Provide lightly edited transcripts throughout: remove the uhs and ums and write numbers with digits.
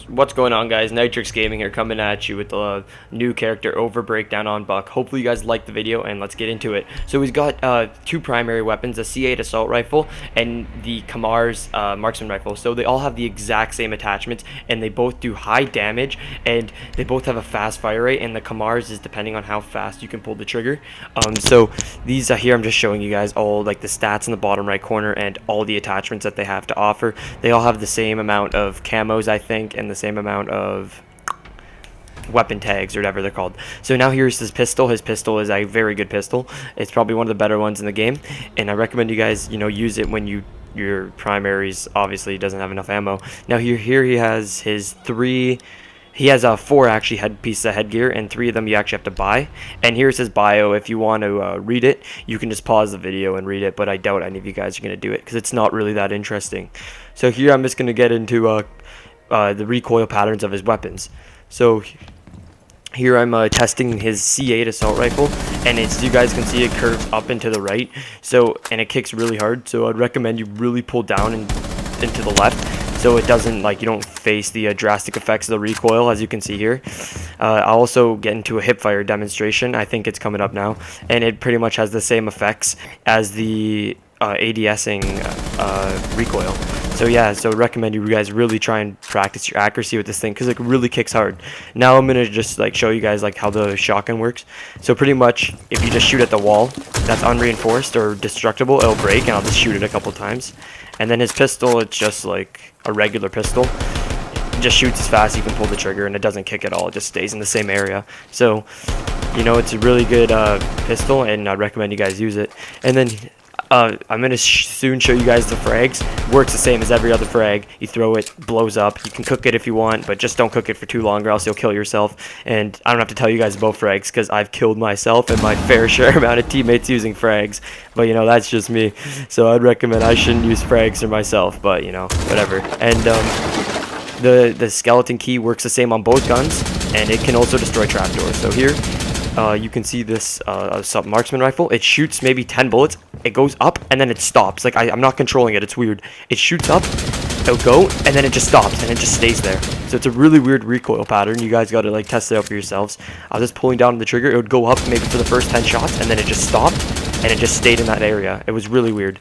What's going on, guys? Nitrix Gaming here, coming at you with the new character over breakdown on Buck. Hopefully you guys liked the video, and let's get into it. So he's got two primary weapons, a C8 assault rifle and the Kamar's marksman rifle. So they all have the exact same attachments, and they both do high damage, and they both have a fast fire rate, and the Kamar's is depending on how fast you can pull the trigger. So these here I'm just showing you guys all like the stats in the bottom right corner and all the attachments that they have to offer. They all have the same amount of camos, I think, and the same amount of weapon tags or whatever they're called. So now here's his pistol. His pistol is a very good pistol. It's probably one of the better ones in the game, and I recommend you guys use it when your primaries obviously doesn't have enough ammo. Now here he has his four actually pieces of headgear, and 3 of them you actually have to buy. And here's his bio. If you want to read it, you can just pause the video and read it, but I doubt any of you guys are going to do it because it's not really that interesting. So here I'm just going to get into the recoil patterns of his weapons. So here I'm testing his C8 assault rifle, and as you guys can see, it curves up and to the right, and it kicks really hard. So I'd recommend you really pull down and to the left, so it doesn't, you don't face the drastic effects of the recoil, as you can see here. I'll also get into a hip fire demonstration. I think it's coming up now, and it pretty much has the same effects as the ADSing recoil. So yeah, so I recommend you guys really try and practice your accuracy with this thing because it really kicks hard. Now I'm gonna just show you guys how the shotgun works. So pretty much, if you just shoot at the wall that's unreinforced or destructible, it'll break, and I'll just shoot it a couple times. And then his pistol, it's just like a regular pistol. It just shoots as fast as you can pull the trigger, and it doesn't kick at all. It just stays in the same area. So it's a really good pistol, and I recommend you guys use it. And then I'm going to soon show you guys the frags. Works the same as every other frag. You throw it, blows up. You can cook it if you want, but just don't cook it for too long or else you'll kill yourself. And I don't have to tell you guys about frags because I've killed myself and my fair share amount of teammates using frags. But that's just me. So I'd recommend I shouldn't use frags for myself, but whatever. And the skeleton key works the same on both guns, and it can also destroy trapdoors. So here you can see this marksman rifle. It shoots maybe 10 bullets. It goes up and then it stops. I'm not controlling it. It's weird. It shoots up, it'll go, and then it just stops and it just stays there. So it's a really weird recoil pattern. You guys got to test it out for yourselves. I was just pulling down on the trigger. It would go up maybe for the first 10 shots, and then it just stopped and it just stayed in that area. It was really weird.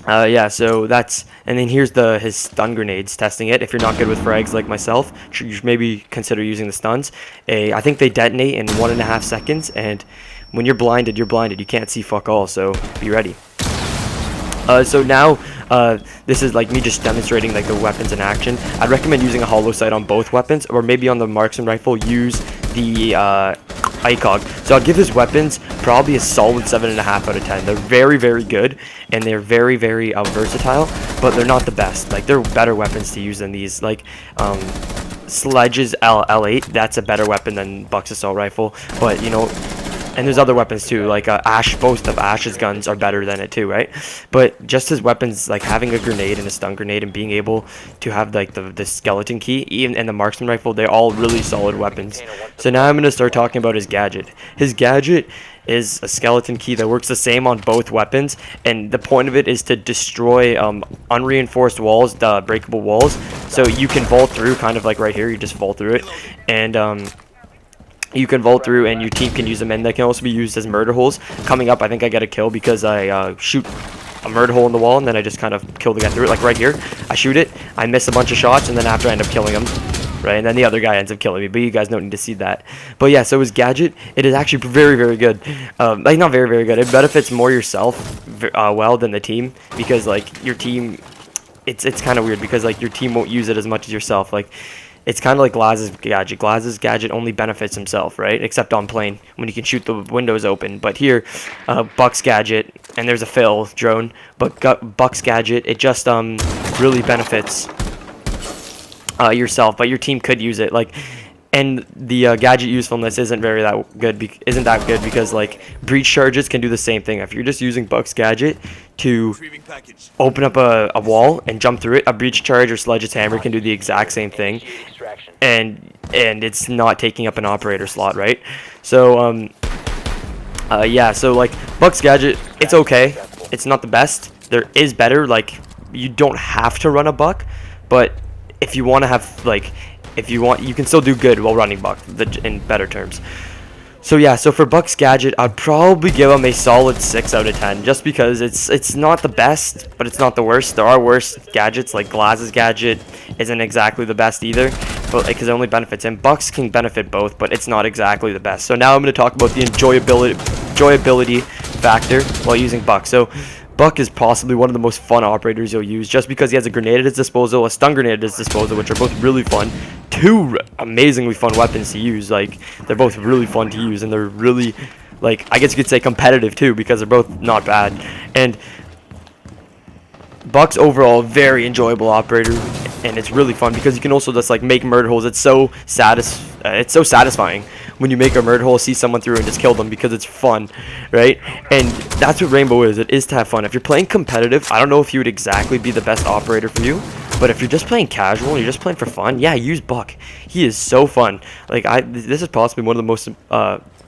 Yeah, so and then here's his stun grenades, testing it. If you're not good with frags like myself, you should maybe consider using the stuns. I think they detonate in 1.5 seconds, and when you're blinded, you're blinded. You can't see fuck all, so be ready. So now, this is me just demonstrating the weapons in action. I'd recommend using a hollow sight on both weapons, or maybe on the marksman rifle, use the ICOG. So I'll give his weapons probably a solid 7.5 out of 10. They're very, very good, and they're very, very versatile, but they're not the best. They're better weapons to use than these. Sledge's L8, that's a better weapon than Buck's assault rifle, but and there's other weapons too, both of Ash's guns are better than it too, right? But just his weapons, having a grenade and a stun grenade and being able to have the skeleton key and the marksman rifle, they're all really solid weapons. So now I'm going to start talking about his gadget. His gadget is a skeleton key that works the same on both weapons, and the point of it is to destroy unreinforced walls, the breakable walls. So you can vault through, kind of like right here, you just vault through it, and you can vault through, and your team can use them, and they can also be used as murder holes. Coming up, I think I get a kill because I shoot a murder hole in the wall, and then I just kind of kill the guy through it. Like right here, I shoot it, I miss a bunch of shots, and then after I end up killing him, right? And then the other guy ends up killing me, but you guys don't need to see that. But yeah, so his gadget, it is actually very, very good. Not very, very good. It benefits more yourself well than the team, because your team, it's kind of weird because your team won't use it as much as yourself. It's kind of like Glaz's gadget. Glaz's gadget only benefits himself, right? Except on plane, when he can shoot the windows open. But here, Buck's gadget, and there's a Phil drone, but Buck's gadget, it just really benefits yourself, but your team could use it. And the gadget usefulness isn't that good because breach charges can do the same thing. If you're just using Buck's gadget to open up a wall and jump through it, a breach charge or Sledge's hammer can do the exact same thing, and it's not taking up an operator slot, right? So yeah, so Buck's gadget, it's okay. It's not the best. There is better. You don't have to run a Buck, but if you want to have like, if you want, you can still do good while running Buck, in better terms. So yeah, so for Buck's gadget, I'd probably give him a solid 6 out of 10, just because it's not the best, but it's not the worst. There are worse gadgets, like Glaz's gadget isn't exactly the best either, but because it only benefits him. Buck's can benefit both, but it's not exactly the best. So now I'm going to talk about the enjoyability factor while using Buck. So Buck is possibly one of the most fun operators you'll use, just because he has a grenade at his disposal, a stun grenade at his disposal, which are both really fun. Two amazingly fun weapons to use. Like, they're both really fun to use, and they're really, like, I guess you could say competitive too, because they're both not bad. And Buck's overall very enjoyable operator, and it's really fun because you can also just like make murder holes. It's so satisfying when you make a murder hole, see someone through and just kill them, because it's fun, right? And that's what Rainbow is. It is to have fun. If you're playing competitive, I don't know if you would exactly be the best operator for you, but if you're just playing casual and you're just playing for fun, yeah, use Buck. He is so fun. Like, this is possibly one of the most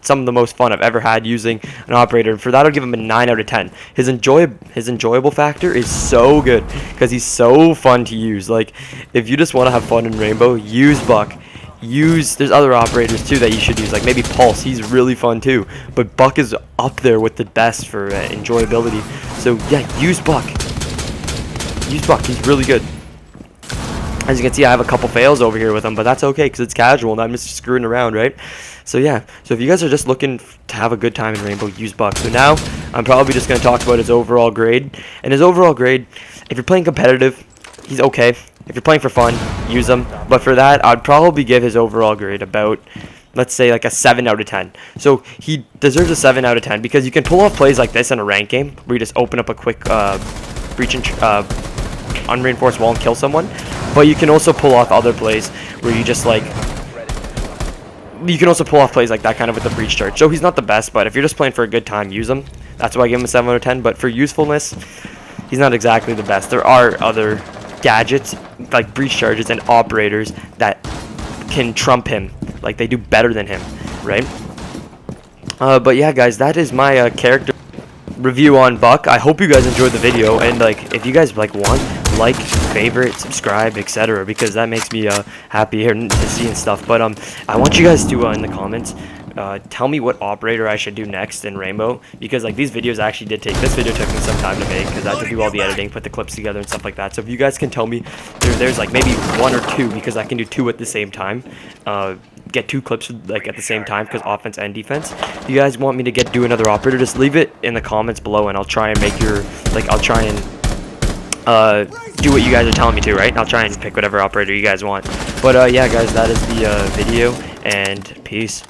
some of the most fun I've ever had using an operator. And for that, I'll give him a 9 out of 10. His enjoyable factor is so good because he's so fun to use. Like, if you just want to have fun in Rainbow, use Buck. There's other operators too that you should use, like maybe Pulse. He's really fun too, but Buck is up there with the best for enjoyability. So yeah, use Buck. Use Buck. He's really good. As you can see, I have a couple fails over here with him, but that's okay because it's casual and I'm just screwing around, right? So yeah, so if you guys are just looking to have a good time in Rainbow, use Buck. So now I'm probably just going to talk about his overall grade. And his overall grade, if you're playing competitive, he's okay. If you're playing for fun, use him. But for that, I'd probably give his overall grade about, let's say, like a 7 out of 10. So he deserves a 7 out of 10 because you can pull off plays like this in a ranked game where you just open up a quick breach and unreinforced wall and kill someone. But you can also pull off other plays where you just like, you can also pull off plays like that kind of with the breach charge. So he's not the best, but if you're just playing for a good time, use him. That's why I give him a 7 out of 10. But for usefulness, he's not exactly the best. There are other gadgets like breach charges and operators that can trump him, like they do better than him, right? But yeah, guys, that is my character review on Buck. I hope you guys enjoyed the video, and like if you guys like favorite, subscribe, etc., because that makes me happy here to see and stuff. But I want you guys to in the comments tell me what operator I should do next in Rainbow, because like these videos actually did take, this video took me some time to make because I had to do all the editing, put the clips together and stuff like that. So if you guys can tell me, there's like maybe 1 or 2, because I can do 2 at the same time, get 2 clips like at the same time, because offense and defense. If you guys want me to do another operator, just leave it in the comments below and I'll try and make your, like I'll try and do what you guys are telling me to, right? I'll try and pick whatever operator you guys want. But yeah, guys, that is the video, and peace.